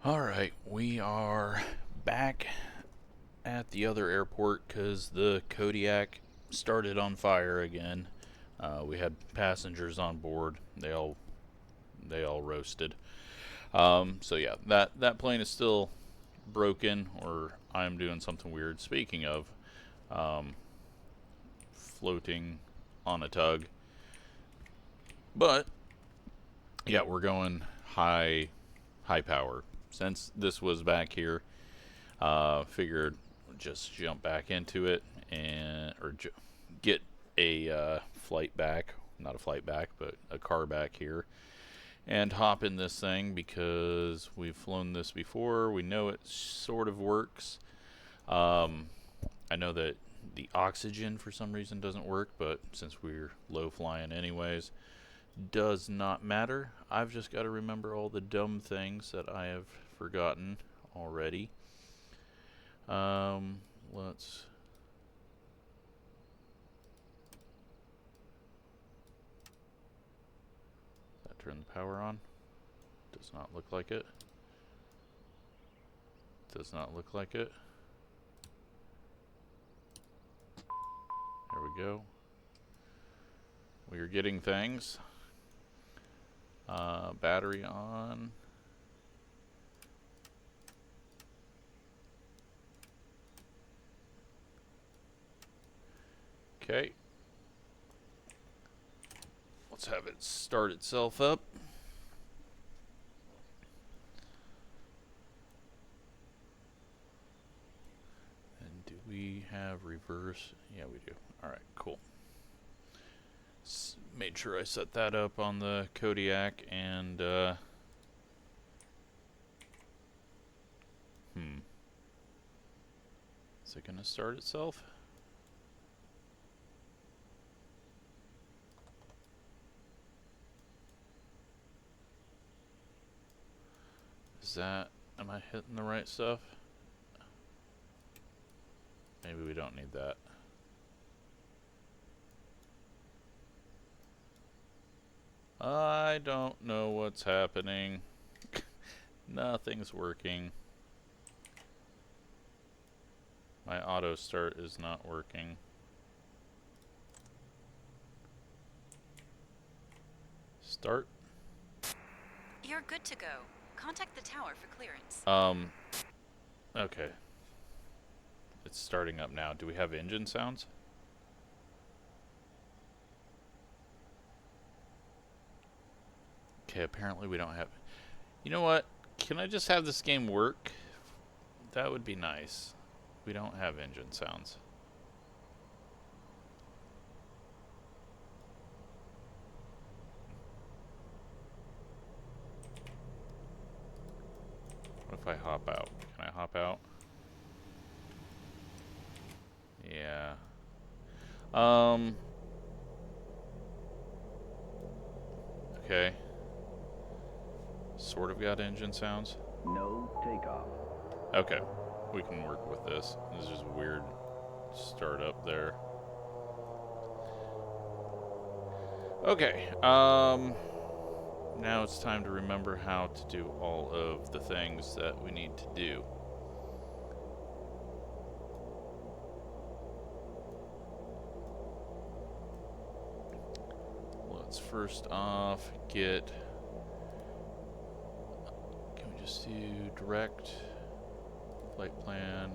Alright, we are back at the other airport because the Kodiak started on fire again. We had passengers on board. They all roasted. So yeah, that plane is still broken, or I'm doing something weird. Speaking of floating on a tug, but yeah, we're going high power. Since this was back here, figured just jump back into it and get a flight back, not a flight back, but a car back here, and hop in this thing because we've flown this before. We know it sort of works. I know that the oxygen for some reason doesn't work, but since we're low flying anyways, does not matter. I've just got to remember all the dumb things that I have forgotten already. Let's turn the power on. Does not look like it. Does not look like it. There we go. We are getting things. Battery on. Okay. Let's have it start itself up. And do we have reverse? Yeah, we do. Alright, cool. Made sure I set that up on the Kodiak, and is it gonna start itself? Is that, am I hitting the right stuff? Maybe we don't need that. I don't know what's happening. Nothing's working. My auto start is not working. Start. You're good to go. Contact the tower for clearance. Okay. It's starting up now. Do we have engine sounds? Okay, apparently we don't have... You know what? Can I just have this game work? That would be nice. We don't have engine sounds. What if I hop out? Can I hop out? Yeah. Okay. Sort of got engine sounds. No takeoff. Okay. We can work with this. This is just weird startup there. Okay. Now it's time to remember how to do all of the things that we need to do. Let's first off get... Can we just do direct flight plan?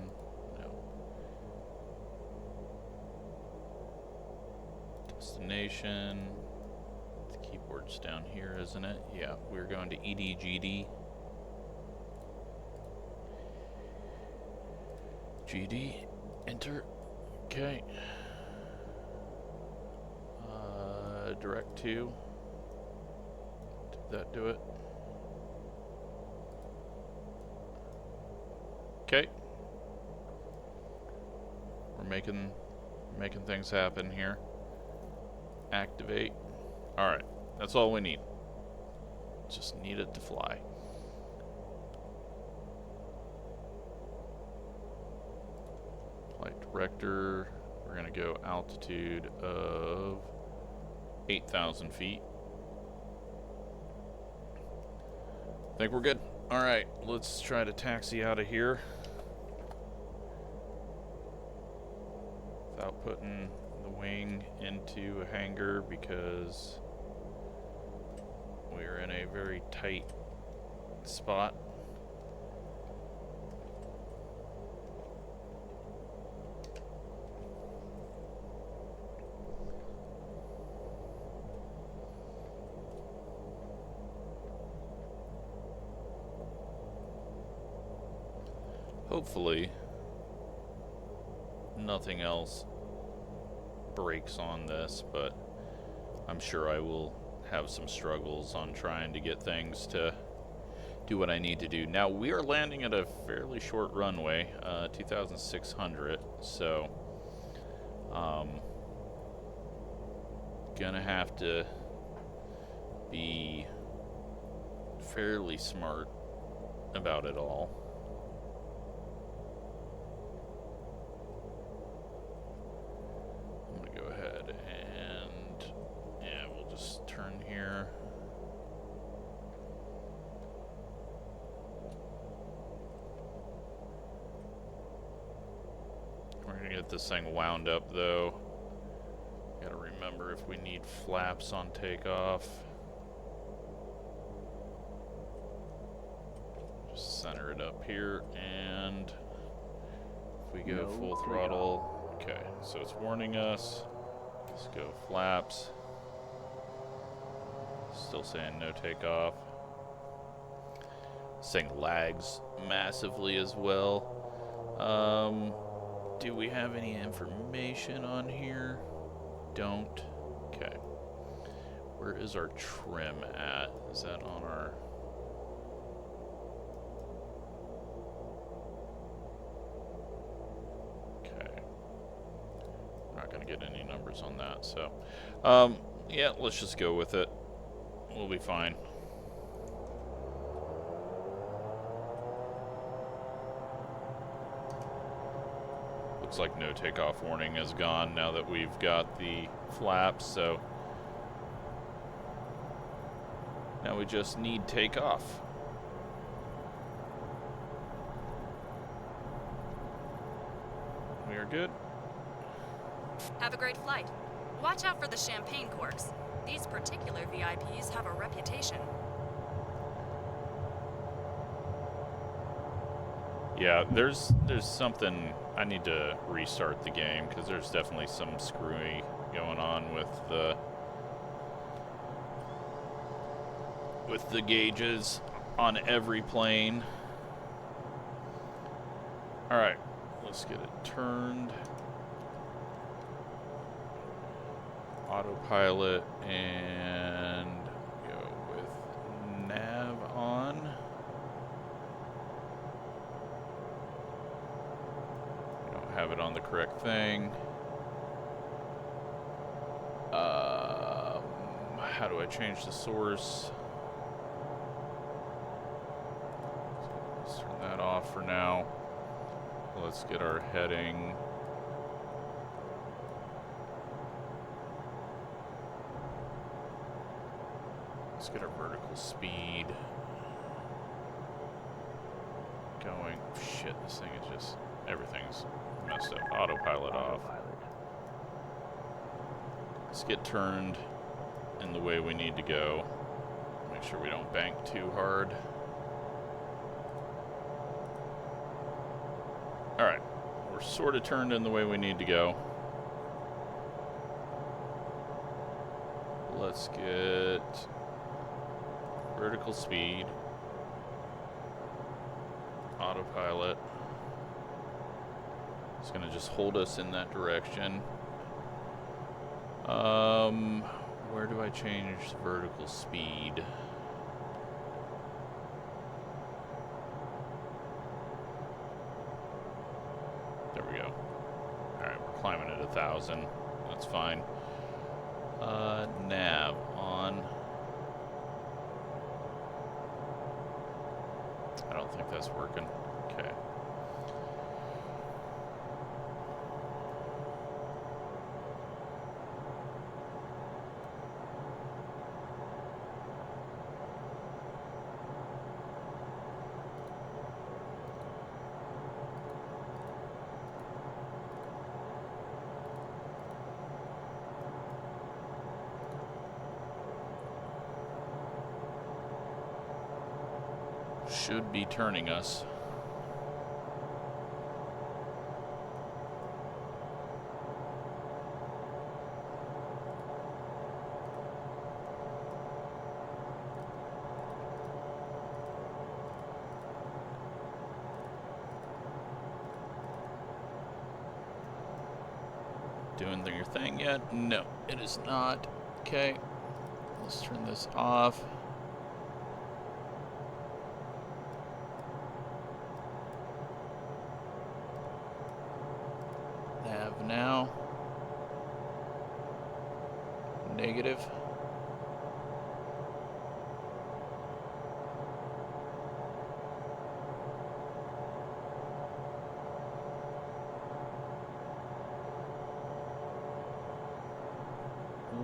No. Destination. The keyboard's down here, isn't it? Yeah, we're going to EDGD. GD, enter. Okay. Direct to. Did that do it? Okay. We're making things happen here. Activate. Alright, that's all we need. Just need it to fly. Flight director. We're gonna go altitude of 8,000 feet. I think we're good. Alright, let's try to taxi out of here. Without putting the wing into a hangar because we're in a very tight spot. Hopefully, nothing else breaks on this, but I'm sure I will have some struggles on trying to get things to do what I need to do. Now, we are landing at a fairly short runway, 2,600, so gonna have to be fairly smart about it all. This thing wound up though. Gotta remember if we need flaps on takeoff. Just center it up here, and if we go full throttle. Okay, so it's warning us. Let's go flaps. Still saying no takeoff. This thing lags massively as well. Do we have any information on here? Don't. Okay. Where is our trim at? Is that on our... Okay. I'm not going to get any numbers on that, so... yeah, let's just go with it. We'll be fine. Looks like no takeoff warning is gone now that we've got the flaps, so now we just need takeoff. We are good. Have a great flight. Watch out for the champagne corks. These particular VIPs have a reputation. Yeah, there's something. I need to restart the game because there's definitely some screwy going on with the gauges on every plane. All right, let's get it turned. Autopilot and go with nav on. Have it on the correct thing. How do I change the source? Let's turn that off for now. Let's get our heading. Let's get our vertical speed going. Shit, this thing is just... everything's messed up. Autopilot off. Let's get turned in the way we need to go. Make sure we don't bank too hard. Alright. We're sort of turned in the way we need to go. Let's get vertical speed. Autopilot. It's going to just hold us in that direction. Where do I change vertical speed? There we go. Alright, we're climbing at 1,000. That's fine. Nav on. I don't think that's working. Okay. should be turning us. Doing your thing yet? No, it is not. Okay, let's turn this off. Nav now. Negative.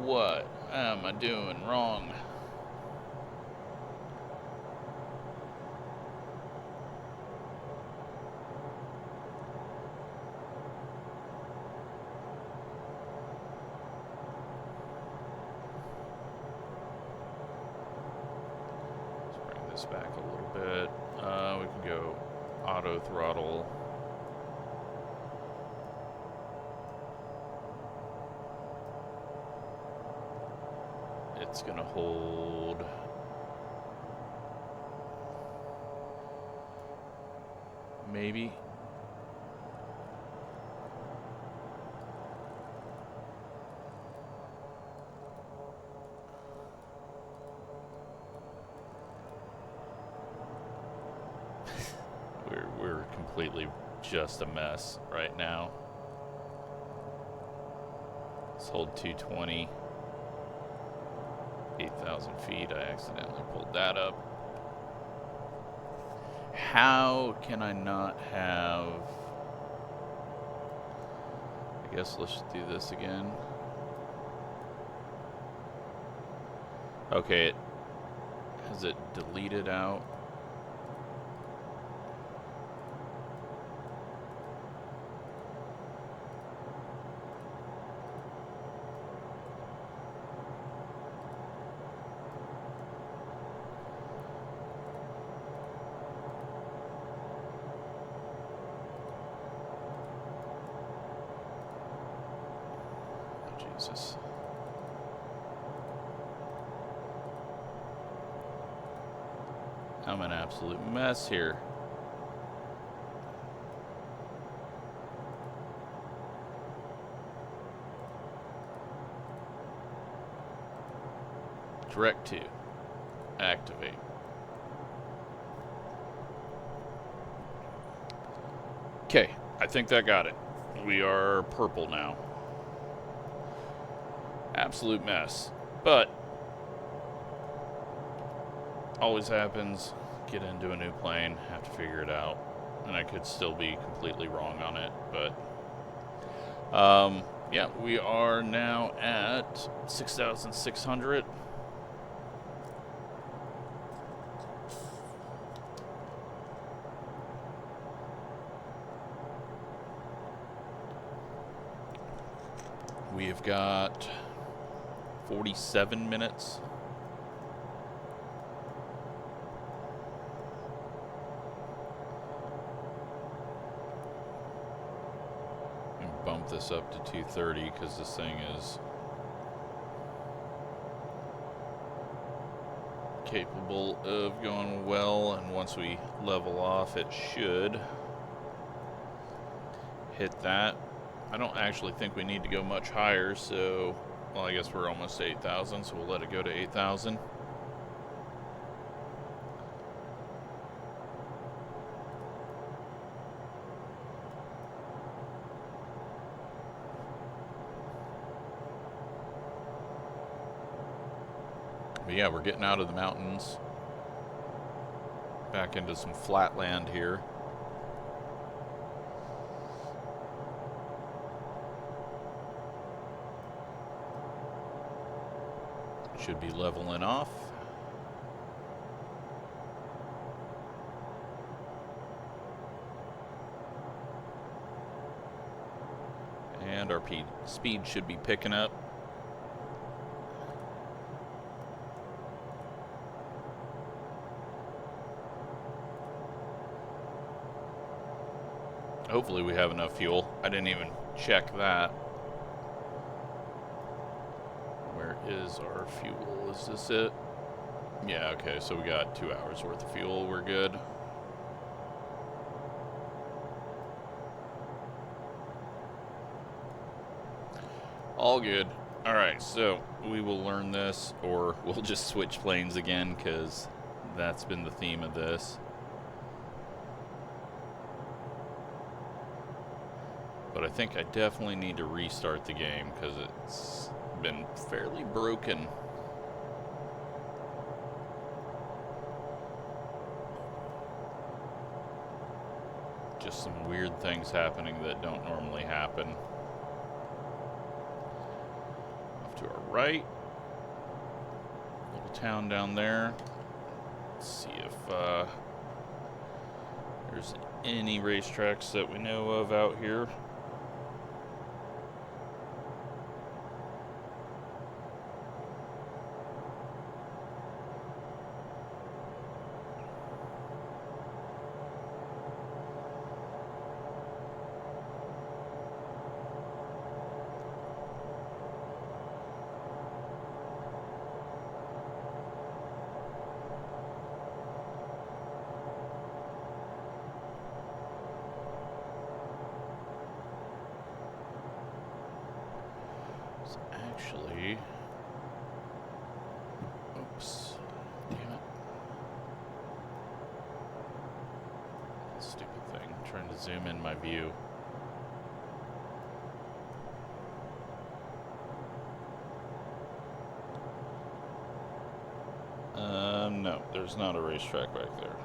What am I doing wrong? Let's bring this back a little bit. We can go auto throttle. It's gonna hold. Maybe. We're completely just a mess right now. Let's hold 220. 8,000 feet. I accidentally pulled that up. How can I not have... I guess let's do this again. Okay, has it deleted out? Jesus. I'm an absolute mess here. Direct to activate. Okay, I think that got it. We are purple now. Absolute mess. But always happens. Get into a new plane, have to figure it out. And I could still be completely wrong on it, but yeah, we are now at 6,600. We have got 47 minutes. And bump this up to 230 because this thing is capable of going well, and once we level off it should hit that. I don't actually think we need to go much higher, so, well, I guess we're almost 8,000, so we'll let it go to 8,000. But yeah, we're getting out of the mountains, back into some flat land here. Should be leveling off. And our speed should be picking up. Hopefully we have enough fuel. I didn't even check that. Where is our fuel? Is this it? Yeah, okay, so we got 2 hours worth of fuel. We're good. All good. Alright, so we will learn this, or we'll just switch planes again, because that's been the theme of this. But I think I definitely need to restart the game, because it's been fairly broken. Just some weird things happening that don't normally happen. Off to our right. Little town down there. Let's see if there's any racetracks that we know of out here. Actually, oops, damn it. Stupid thing, I'm trying to zoom in my view. No, there's not a racetrack back there.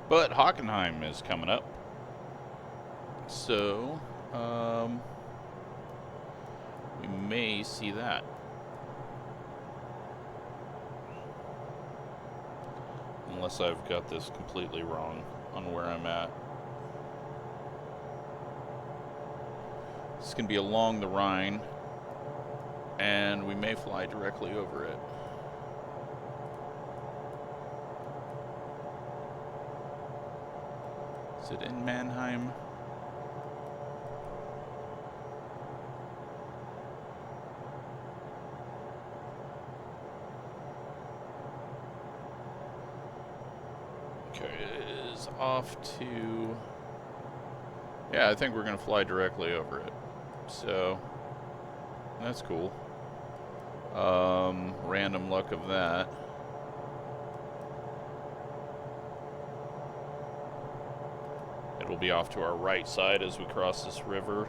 But Hockenheim is coming up. So, we may see that. Unless I've got this completely wrong on where I'm at. It's going to be along the Rhine, and we may fly directly over it. Is it in Mannheim? Okay, it is off to... Yeah, I think we're going to fly directly over it. So, that's cool. Random luck of that. It'll be off to our right side as we cross this river.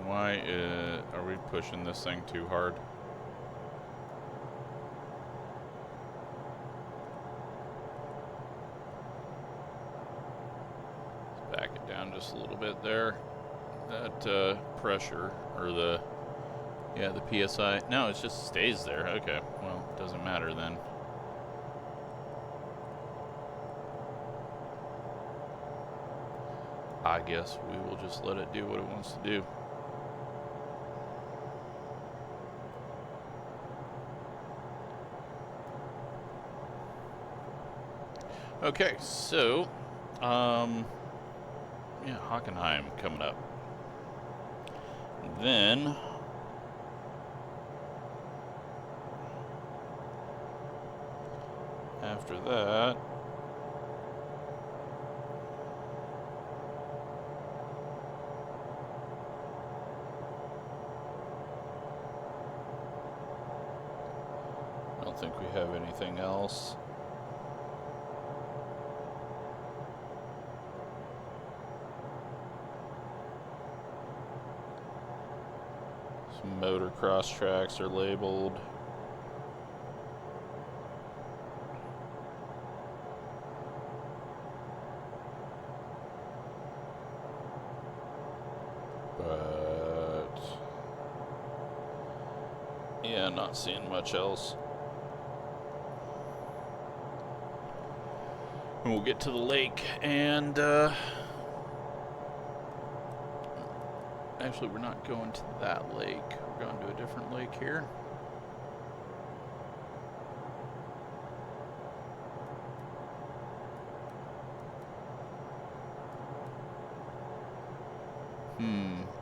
Why are we pushing this thing too hard? Let's back it down just a little bit there. That pressure, or the PSI. No, it just stays there. Okay, well, it doesn't matter then. I guess we will just let it do what it wants to do. Okay, so, yeah, Hockenheim coming up. Then, after that, I don't think we have anything else. Some motocross tracks are labeled. But Yeah, not seeing much else. And we'll get to the lake, and actually we're not going to that lake. We're going to a different lake here.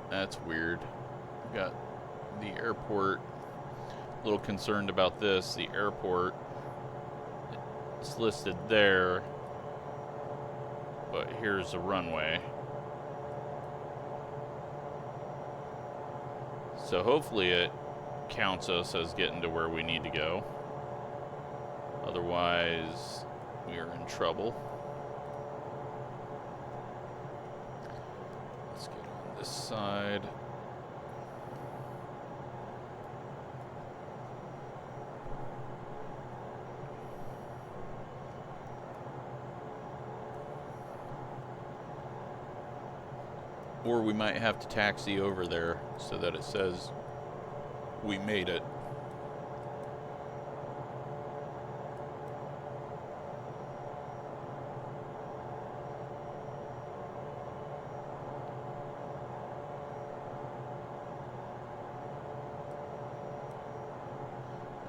That's weird. We got the airport. A little concerned about this. The airport is listed there, but here's the runway. So hopefully it counts us as getting to where we need to go. Otherwise, we are in trouble. Let's get on this side. Or we might have to taxi over there so that it says we made it.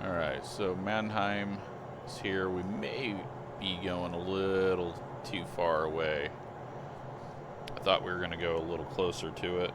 Alright, so Mannheim is here. We may be going a little too far away. I thought we were going to go a little closer to it.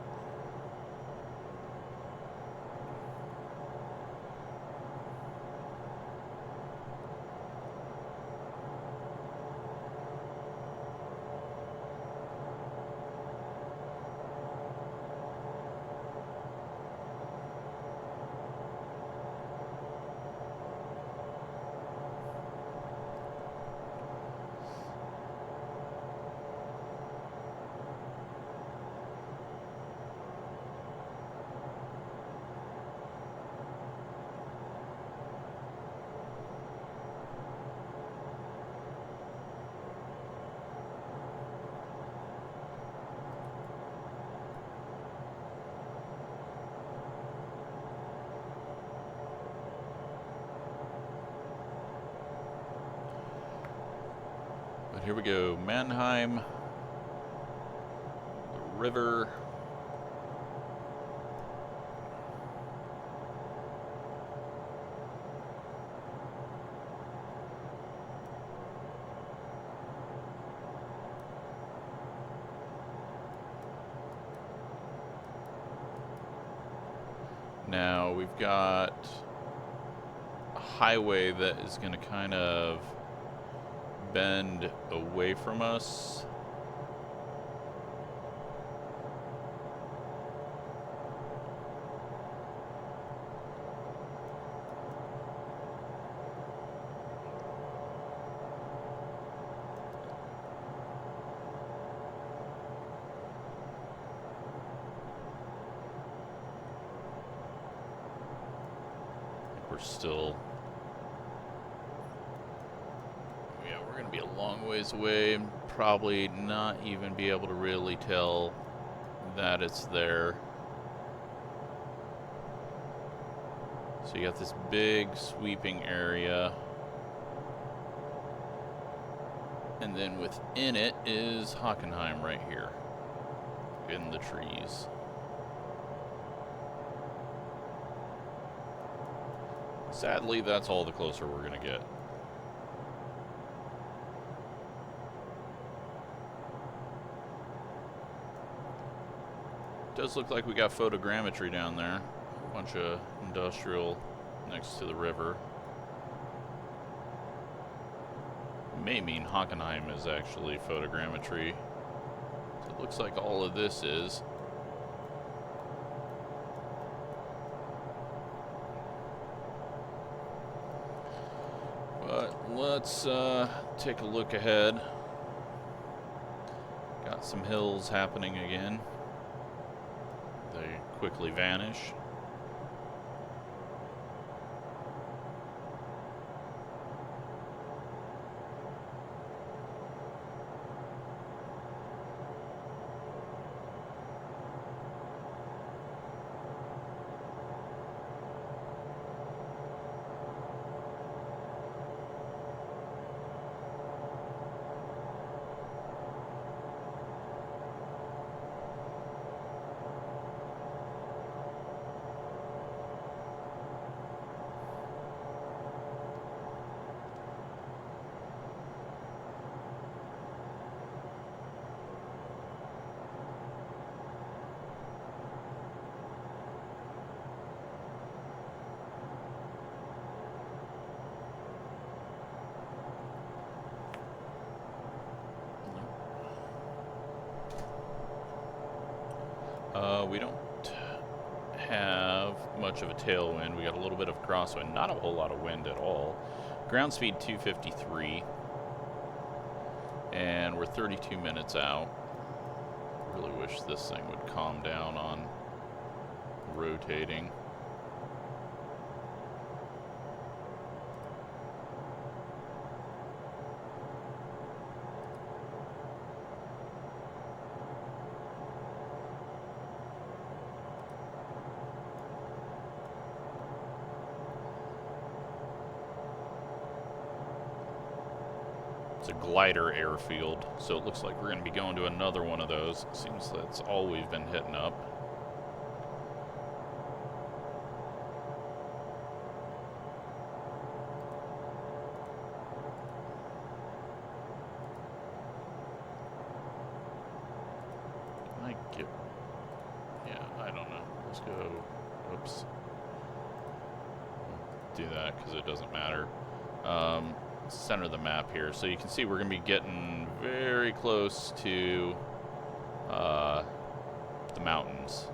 But here we go, Mannheim, the river. Now we've got a highway that is going to kind of bend away from us. We're still, yeah, we're going to be a long ways away and probably not even be able to really tell that it's there. So you got this big sweeping area, and then within it is Hockenheim right here in the trees. Sadly, that's all the closer we're going to get. Does look like we got photogrammetry down there. A bunch of industrial next to the river. May mean Hockenheim is actually photogrammetry. So it looks like all of this is. But let's take a look ahead. Got some hills happening again. They quickly vanish. We don't have much of a tailwind. We got a little bit of crosswind, not a whole lot of wind at all. Ground speed 253, and we're 32 minutes out. Really wish this thing would calm down on rotating. A glider airfield, so it looks like we're going to be going to another one of those. Seems that's all we've been hitting up. I get, yeah, I don't know. Let's go. Oops. Do that because it doesn't matter. Center of the map here, so you can see we're going to be getting very close to the mountains.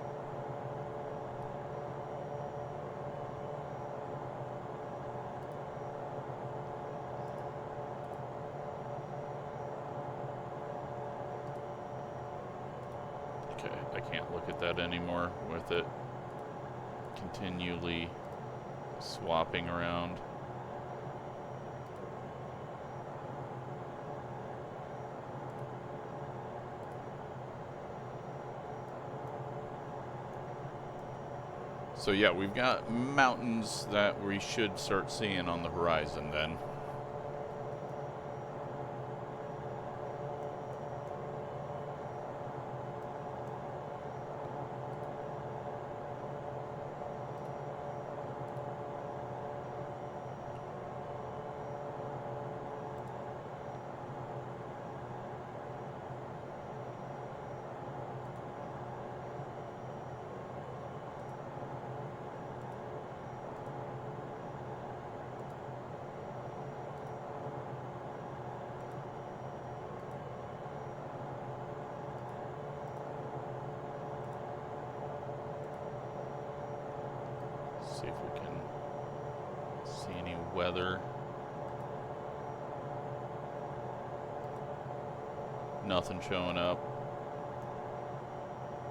Okay, I can't look at that anymore with it continually swapping around. So yeah, we've got mountains that we should start seeing on the horizon then. See if we can see any weather. Nothing showing up.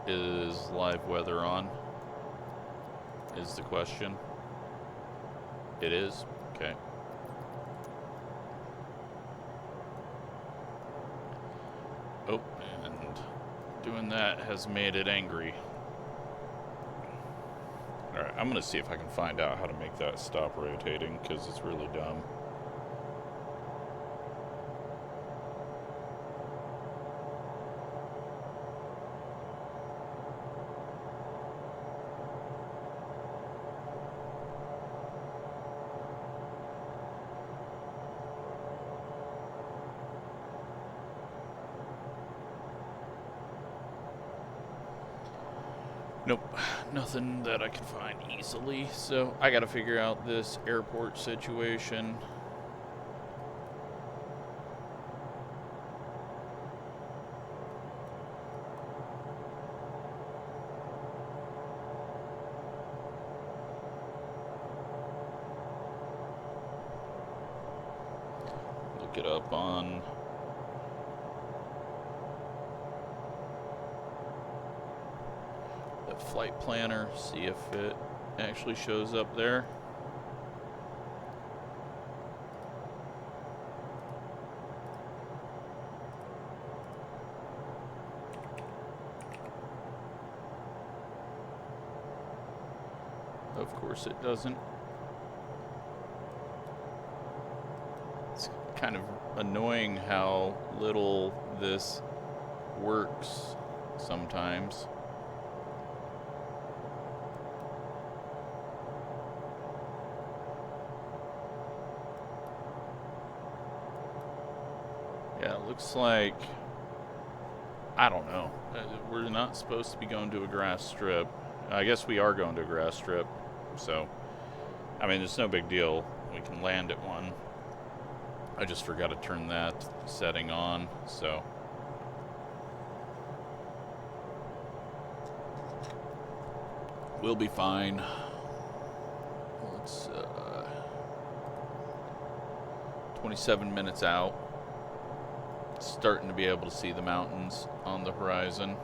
Is live weather on? Is the question. It is? Okay. Oh, and doing that has made it angry. Alright, I'm going to see if I can find out how to make that stop rotating, because it's really dumb. Nope, nothing that I can find easily, so I gotta figure out this airport situation. Look it up on flight planner, see if it actually shows up there. Of course it doesn't. It's kind of annoying how little this works sometimes. Yeah, it looks like, I don't know, we're not supposed to be going to a grass strip. I guess we are going to a grass strip, so, I mean, it's no big deal. We can land at one. I just forgot to turn that setting on, so. We'll be fine. Let's 27 minutes out. Starting to be able to see the mountains on the horizon.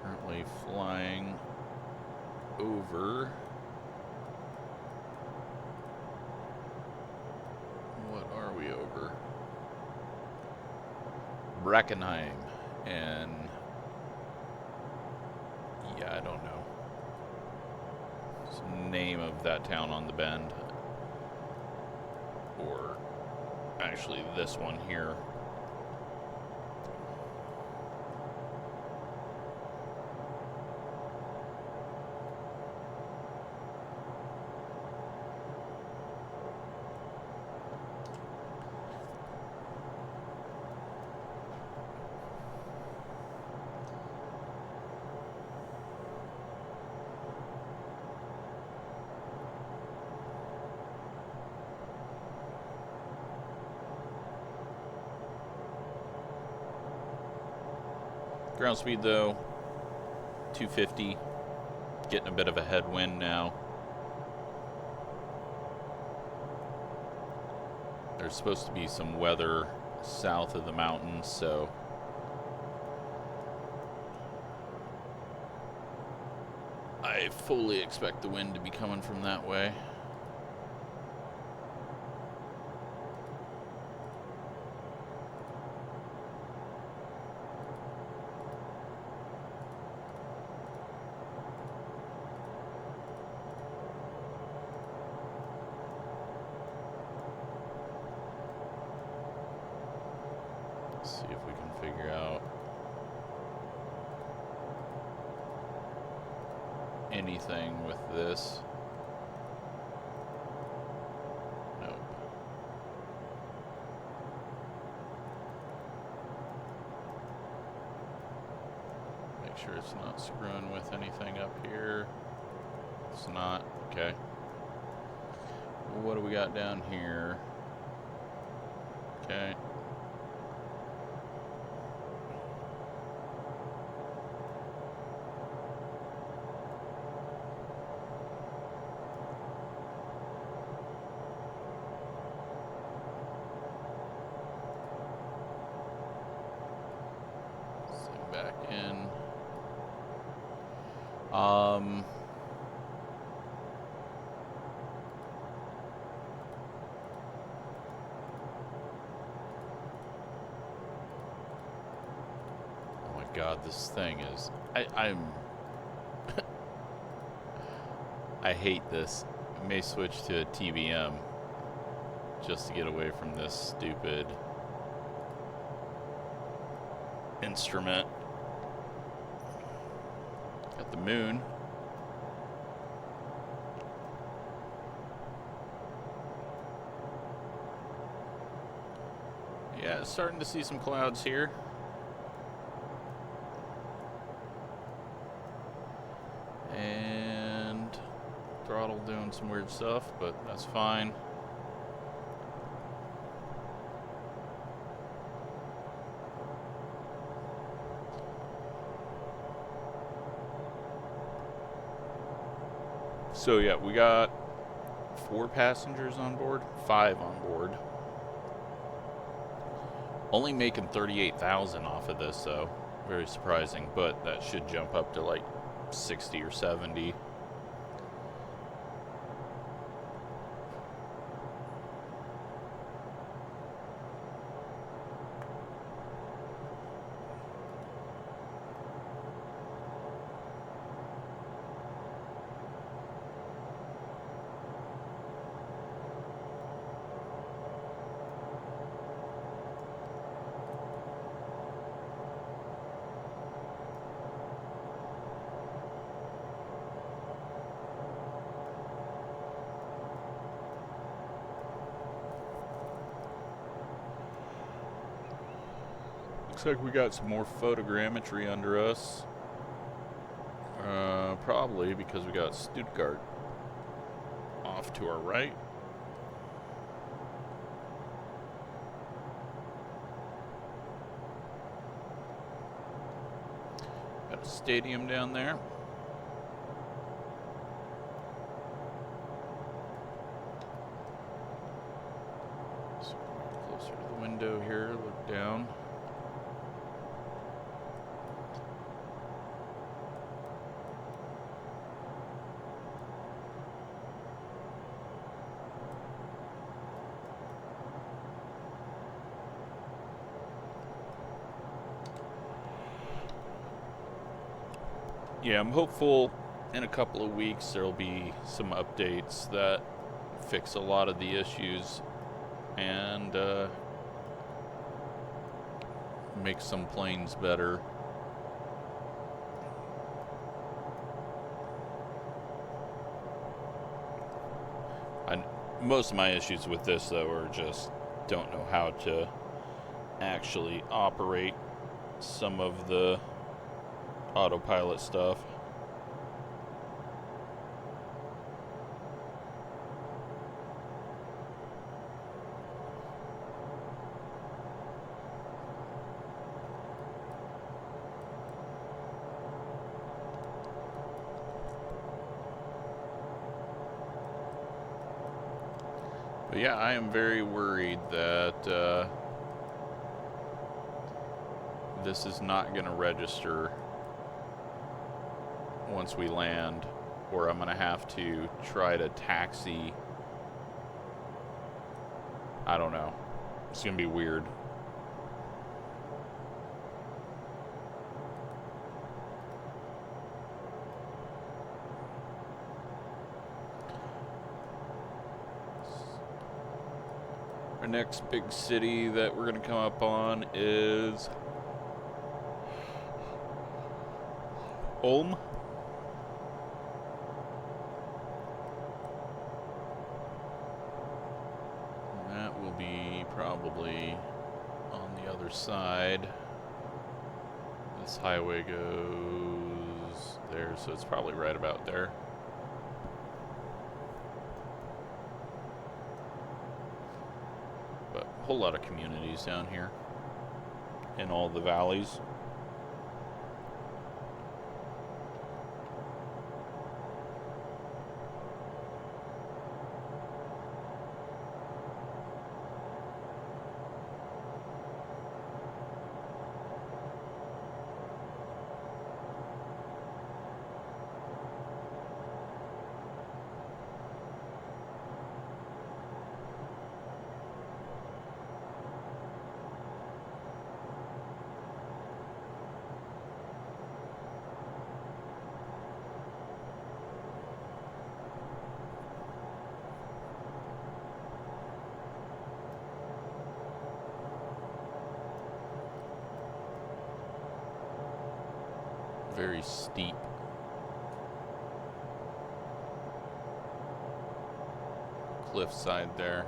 Currently flying over. What are we over? Brackenheim, and yeah, I don't know. It's the name of that town on the bend, or actually this one here. Ground speed though, 250, getting a bit of a headwind now. There's supposed to be some weather south of the mountains, so I fully expect the wind to be coming from that way. See if we can figure out anything with this. Nope. Make sure it's not screwing with anything up here. It's not. Okay. What do we got down here? Okay. Back in. Oh my God, this thing is. I'm. I hate this. I may switch to a TBM just to get away from this stupid instrument. Got the moon. Yeah, starting to see some clouds here. And Throttle doing some weird stuff, but that's fine. So yeah, we got 4 passengers on board, 5 on board. Only making 38,000 off of this, though. Very surprising, but that should jump up to like 60 or 70. Looks like we got some more photogrammetry under us. Probably because we got Stuttgart off to our right. stadium down there. So closer to the window here, look down. Yeah, I'm hopeful in a couple of weeks there'll be some updates that fix a lot of the issues and make some planes better. Most of my issues with this, though, are just don't know how to actually operate some of the autopilot stuff. But yeah, I am very worried that this is not going to register once we land, or I'm going to have to try to taxi. I don't know. It's going to be weird. Our next big city that we're going to come up on is Ulm. That will be probably on the other side. This highway goes there, so it's probably right about there. But a whole lot of communities down here in all the valleys. Very steep. Cliffside there.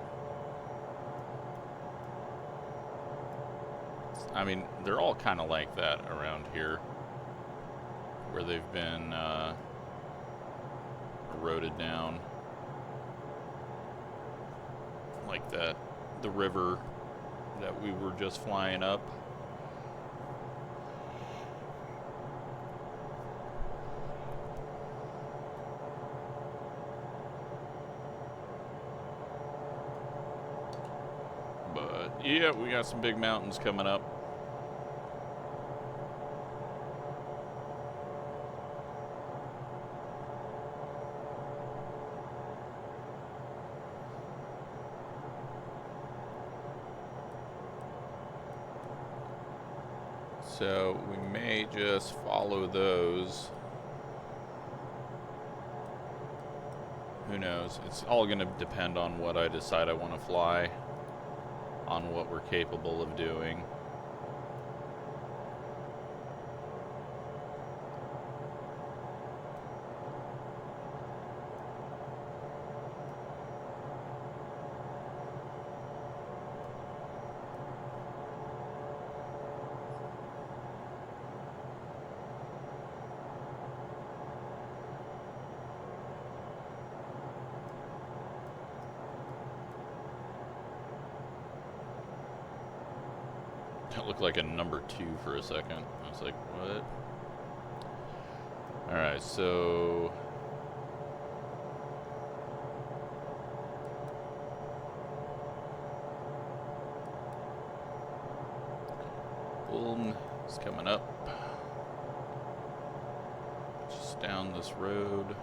I mean, they're all kind of like that around here, where they've been eroded down. Like that, the river that we were just flying up. Yeah, we got some big mountains coming up. So we may just follow those. Who knows? It's all going to depend on what I decide I want to fly, on what we're capable of doing. That looked like a number 2 for a second. I was like, what? Alright, so... Boom is coming up. Just down this road.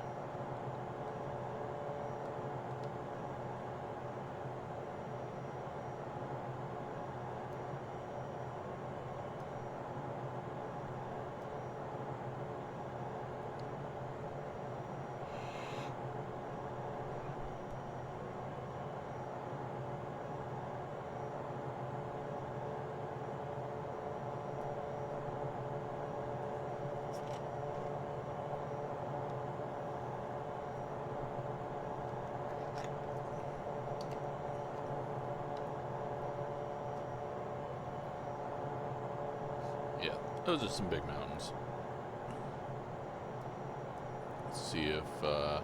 Yeah, those are some big mountains. Let's see if, are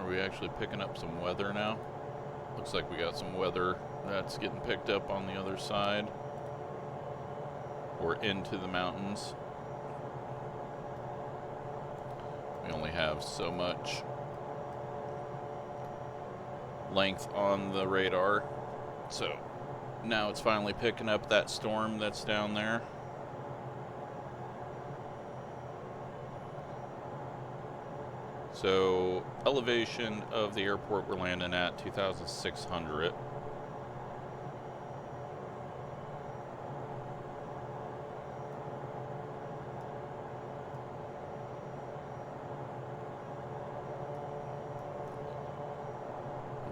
we actually picking up some weather now? Looks like we got some weather that's getting picked up on the other side. Or into the mountains. We only have so much length on the radar. So now it's finally picking up that storm that's down there. So elevation of the airport we're landing at 2,600.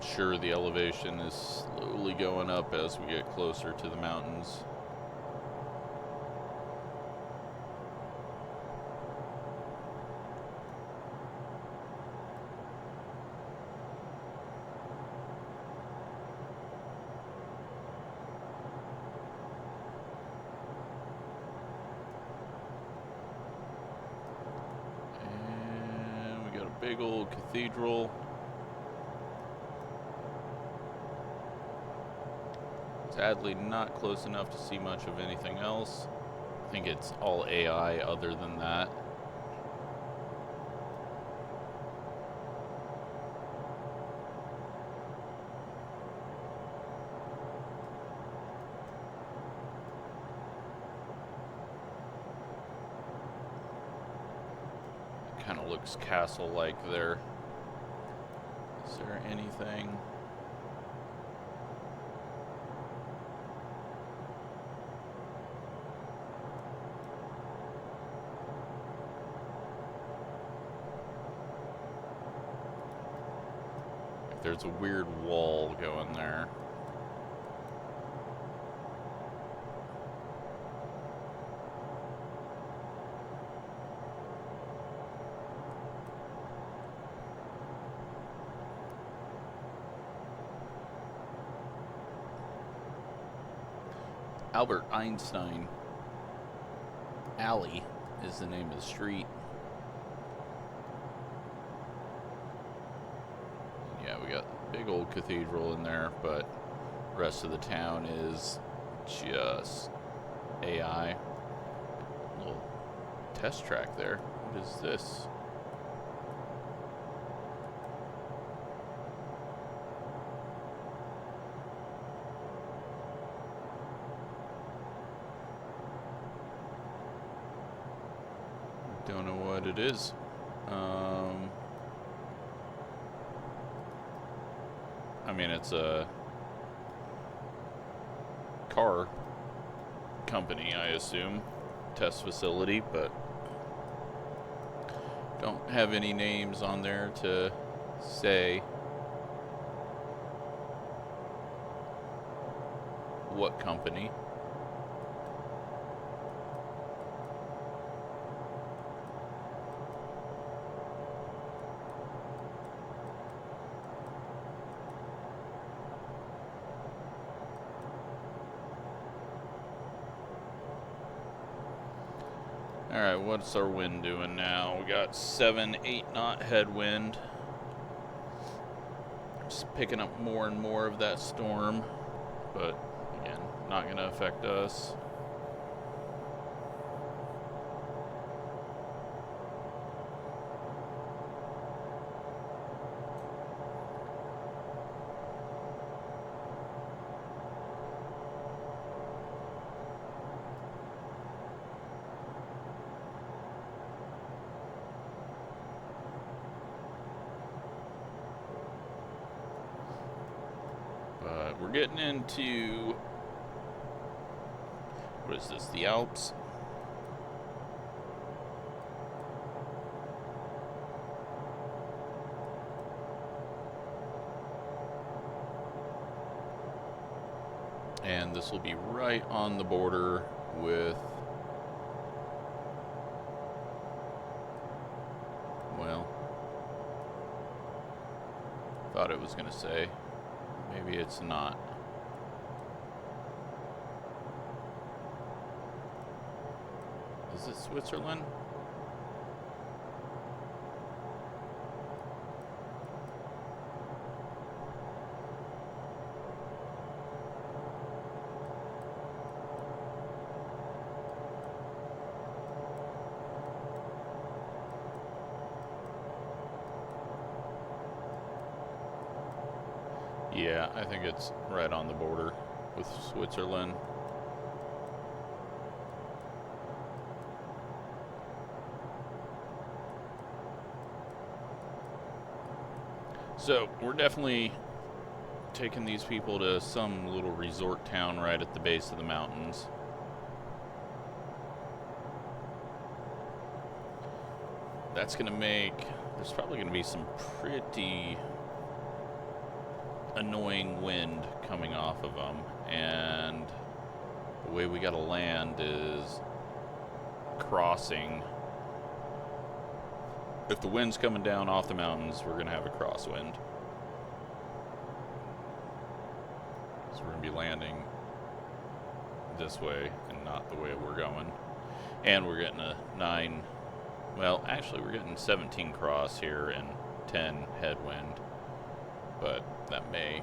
Sure, the elevation is slowly going up as we get closer to the mountains. And we got a big old cathedral. Sadly, not close enough to see much of anything else. I think it's all AI other than that. It kind of looks castle-like there. Is there anything? There's a weird wall going there. Albert Einstein Alley is the name of the street. We got big old cathedral in there, but the rest of the town is just AI. Little test track there. What is this? Don't know what it is. I mean, it's a car company, I assume, test facility, but don't have any names on there to say what company. Alright, what's our wind doing now? We got 7, 8 knot headwind. Just picking up more and more of that storm, but again, not going to affect us. We're getting into, what is this, the Alps? And this will be right on the border with, well, thought it was going to say. Maybe it's not. Is it Switzerland? Yeah, I think it's right on the border with Switzerland. So, we're definitely taking these people to some little resort town right at the base of the mountains. That's going to make, there's probably going to be some pretty annoying wind coming off of them, and the way we gotta land is crossing. If the wind's coming down off the mountains, we're gonna have a crosswind, so we're gonna be landing this way and not the way we're going. And we're getting a 9, well actually we're getting 17 cross here and 10 headwind, but that may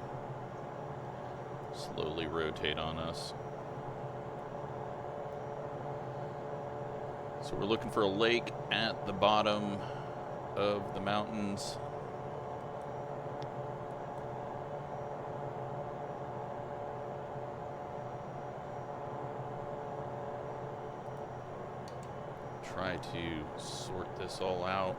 slowly rotate on us. So we're looking for a lake at the bottom of the mountains. Try to sort this all out.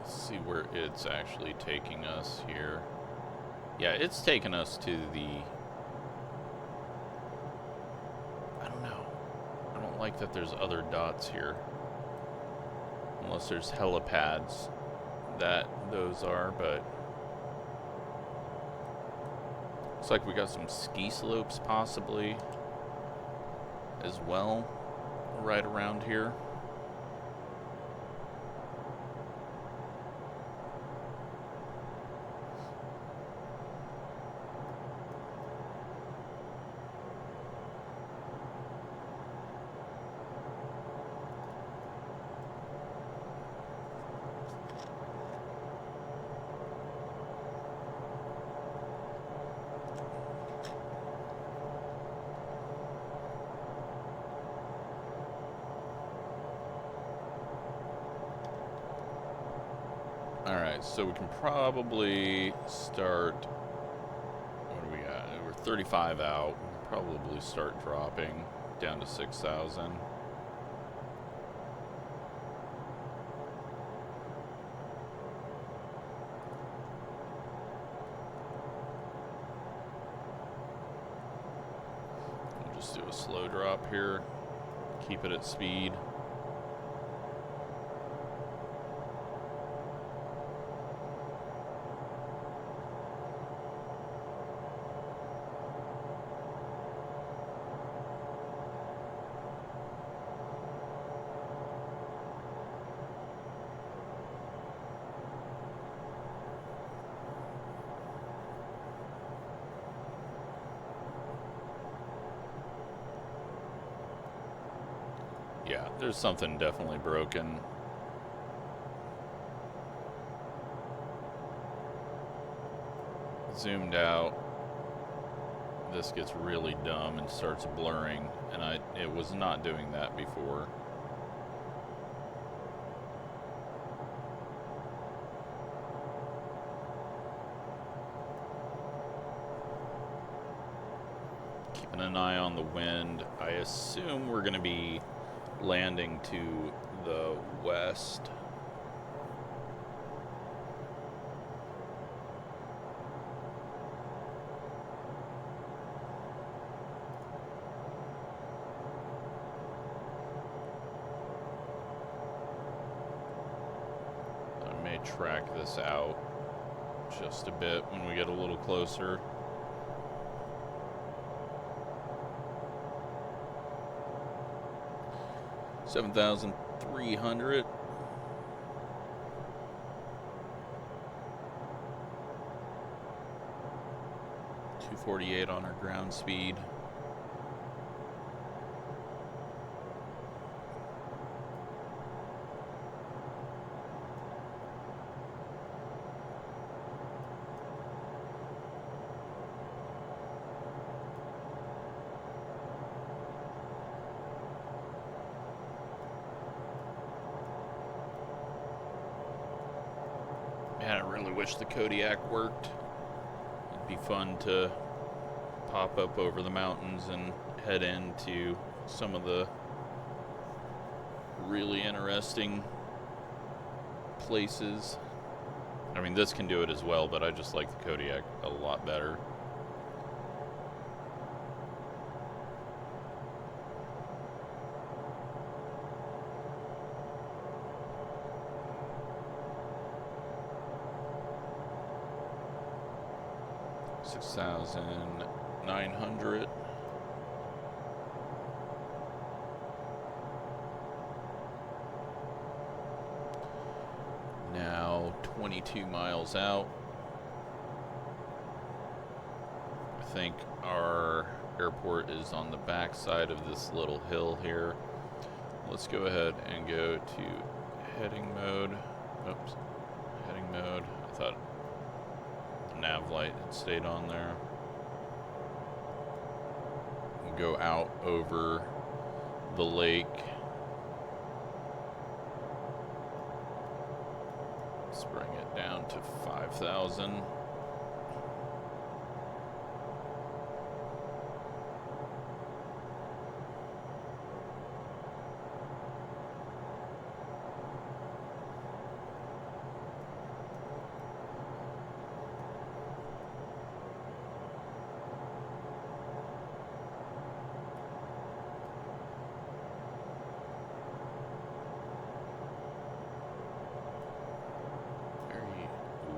See where it's actually taking us here. Yeah, it's taking us to the, I don't know. I don't like that there's other dots here. Unless there's helipads that those are, but looks like we got some ski slopes possibly as well right around here. Alright, so we can probably start, what do we got? We're 35 out. We can probably start dropping down to 6,000. We'll just do a slow drop here, keep it at speed. Yeah, there's something definitely broken. Zoomed out, this gets really dumb and starts blurring, and it was not doing that before. Keeping an eye on the wind. I assume we're going to be landing to the west. I may track this out just a bit when we get a little closer. $7,300. $248 on our ground speed. Man, I really wish the Kodiak worked. It'd be fun to pop up over the mountains and head into some of the really interesting places. I mean, this can do it as well, but I just like the Kodiak a lot better. $6,900. Now 22 miles out. I think our airport is on the back side of this little hill here. Let's go ahead and go to heading mode. Oops, heading mode. I thought nav light had stayed on there. We'll go out over the lake. Let's bring it down to 5,000.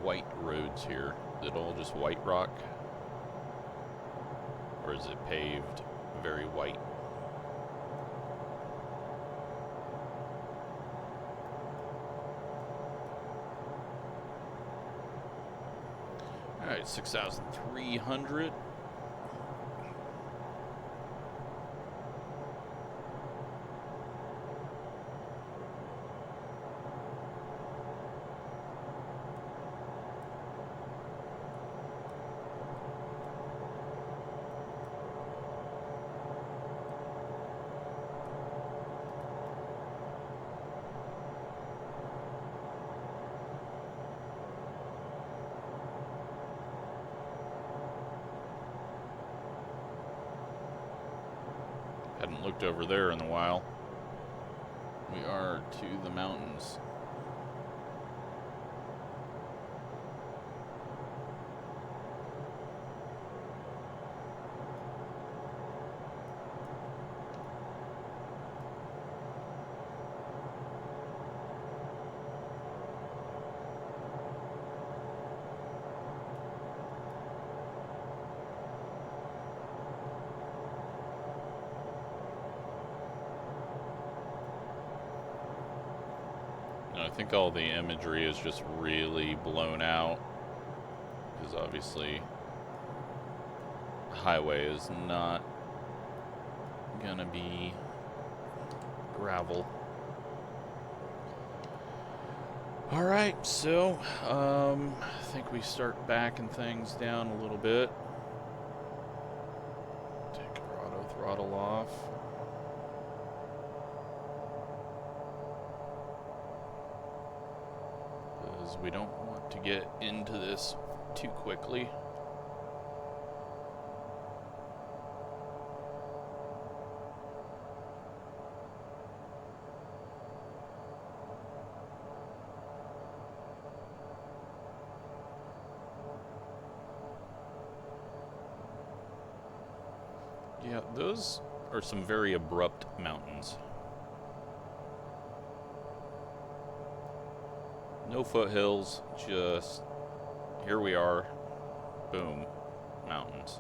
White roads here. Is it all just white rock? Or is it paved very white? Alright, 6,300. Hadn't looked over there in a while. We are to the mountains. I think all the imagery is just really blown out because obviously the highway is not gonna be gravel. Alright, so, I think we start backing things down a little bit. Take our auto throttle off. Because we don't want to get into this too quickly. Yeah, those are some very abrupt mountains. No foothills, just here we are, boom, mountains.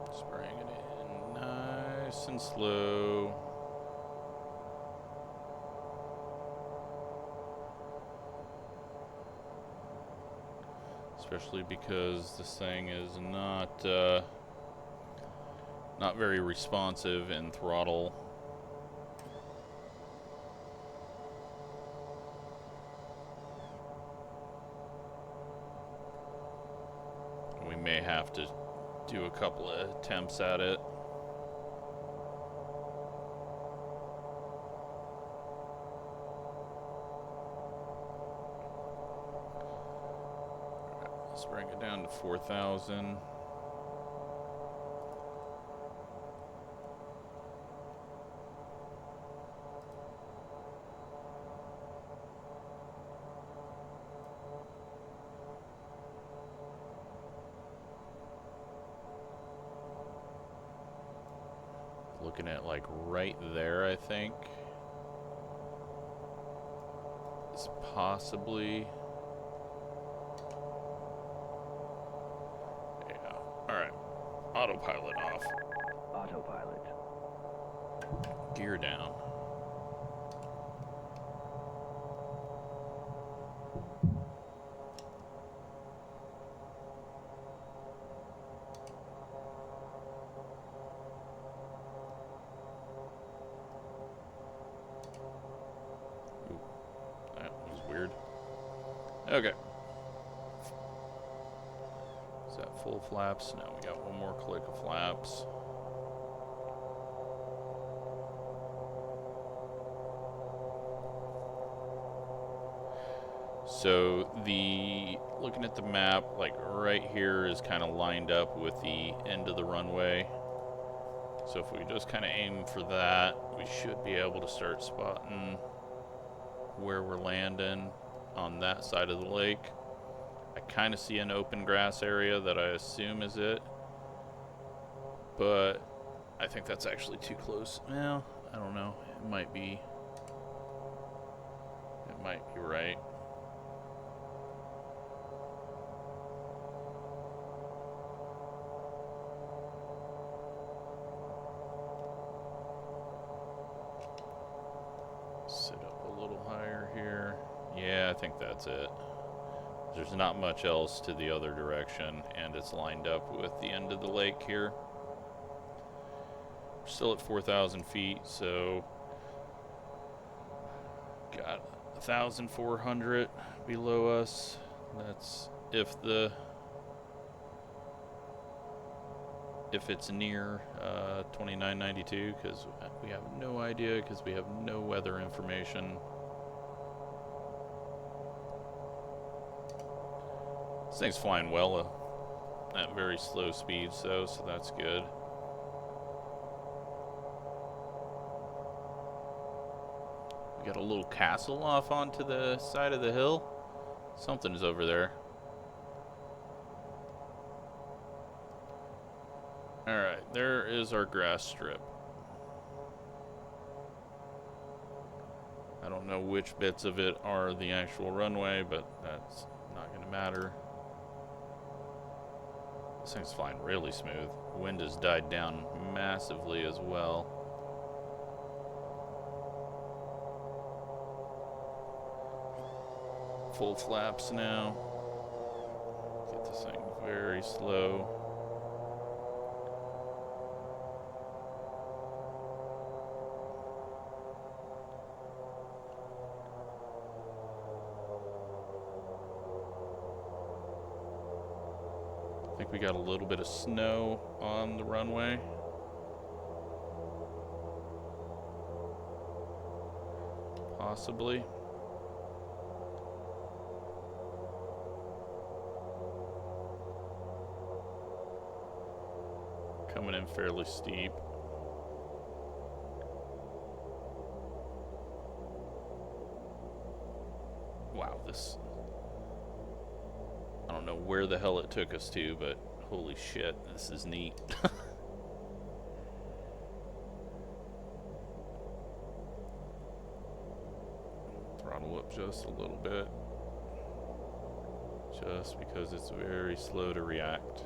Just bring it in nice and slow. Especially because this thing is not very responsive in throttle. We may have to do a couple of attempts at it. Let's bring it down to 4,000. Looking at like right there, I think it's possibly. Yeah. All right. Autopilot off. Autopilot. Gear down. Okay. Is that full flaps? No, we got one more click of flaps. So looking at the map, like right here is kind of lined up with the end of the runway. So if we just kind of aim for that, we should be able to start spotting where we're landing on that side of the lake. I kind of see an open grass area that I assume is it, but I think that's actually too close. Well, I don't know. It might be right. Sit up a little higher here. Yeah, I think that's it. There's not much else to the other direction, and it's lined up with the end of the lake here. We're still at 4,000 feet, so got 1,400 below us. That's if it's near 2992, because we have no idea, because we have no weather information. This thing's flying well at very slow speeds, though, so that's good. We got a little castle off onto the side of the hill. Something's over there. Alright, there is our grass strip. I don't know which bits of it are the actual runway, but that's not going to matter. This thing's flying really smooth. Wind has died down massively as well. Full flaps now. Get this thing very slow. I think we got a little bit of snow on the runway. Possibly. Coming in fairly steep. Wow, this... I don't know where the hell it took us to, but holy shit, this is neat. Throttle up just a little bit. Just because it's very slow to react.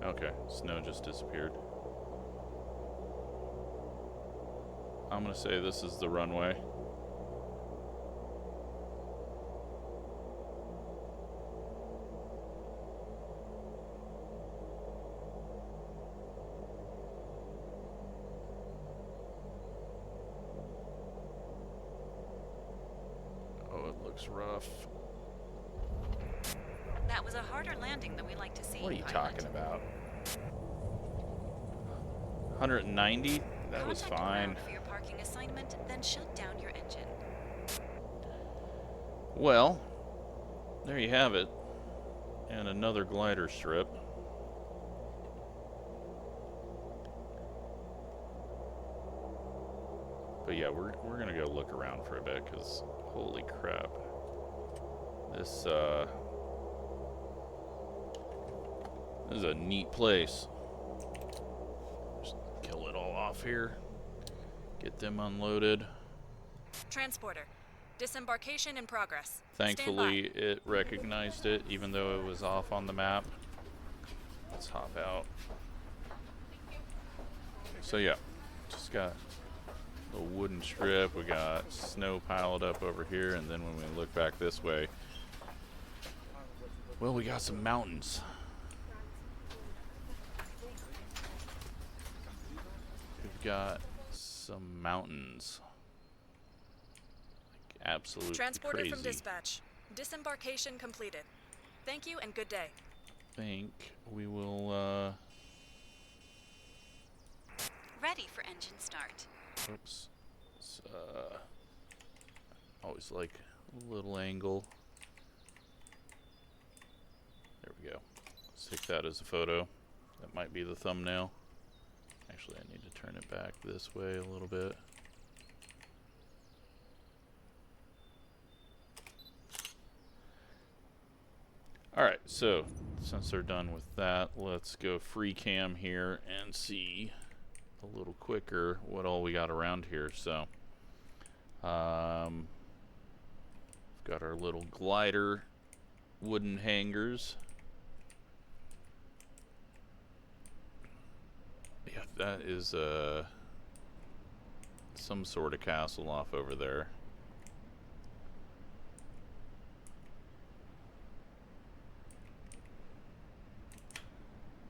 Okay, snow just disappeared. I'm gonna say this is the runway. Oh, it looks rough. That was a harder landing than we like to see. What are you Pilot. talking about? 190? That was Contact fine. ground for your parking assignment, then shut down your engine. Well, there you have it. And another glider strip. But yeah, we're gonna go look around for a bit, because holy crap. This is a neat place. Just kill it all off here. Get them unloaded. Transporter. Disembarkation in progress. Thankfully, it recognized it, even though it was off on the map. Let's hop out. So yeah, just got a wooden strip. We got snow piled up over here, and then when we look back this way, well, we got some mountains. We've got some mountains. Like absolutely Transporter crazy. from dispatch. Disembarkation completed. Thank you and good day. Think we will Ready for engine start. oops. It's, always like a little angle. There we go. Let's take that as a photo. That might be the thumbnail. Actually, I need to turn it back this way a little bit. Alright, so since they're done with that, let's go free cam here and see a little quicker what all we got around here. So, we've got our little glider wooden hangers. Yeah, that is some sort of castle off over there.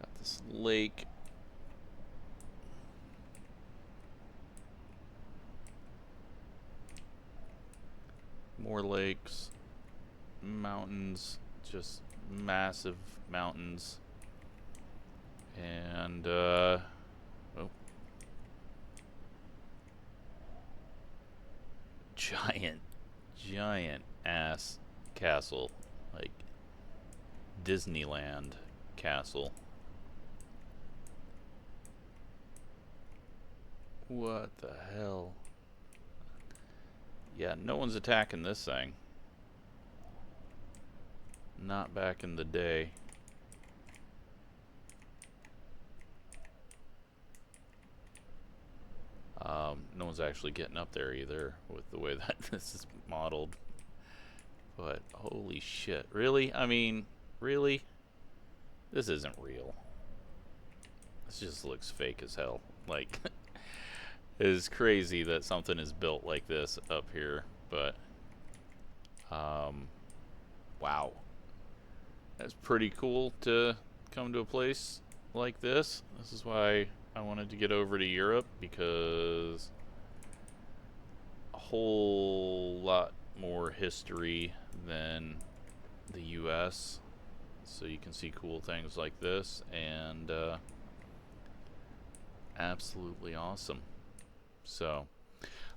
Got this lake. More lakes, mountains, just massive mountains. And oh. Giant ass castle, like Disneyland castle. What the hell? Yeah, no one's attacking this thing. Not back in the day. No one's actually getting up there either with the way that this is modeled. But holy shit. Really? I mean, really? This isn't real. This just looks fake as hell. Like, it is crazy that something is built like this up here. But, wow. That's pretty cool to come to a place like this. This is why I wanted to get over to Europe, because a whole lot more history than the US, so you can see cool things like this, and absolutely awesome. So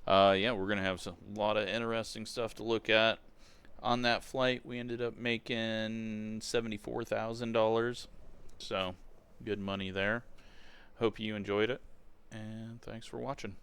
yeah, we're gonna have a lot of interesting stuff to look at. On that flight we ended up making $74,000, so good money there. Hope you enjoyed it, and thanks for watching.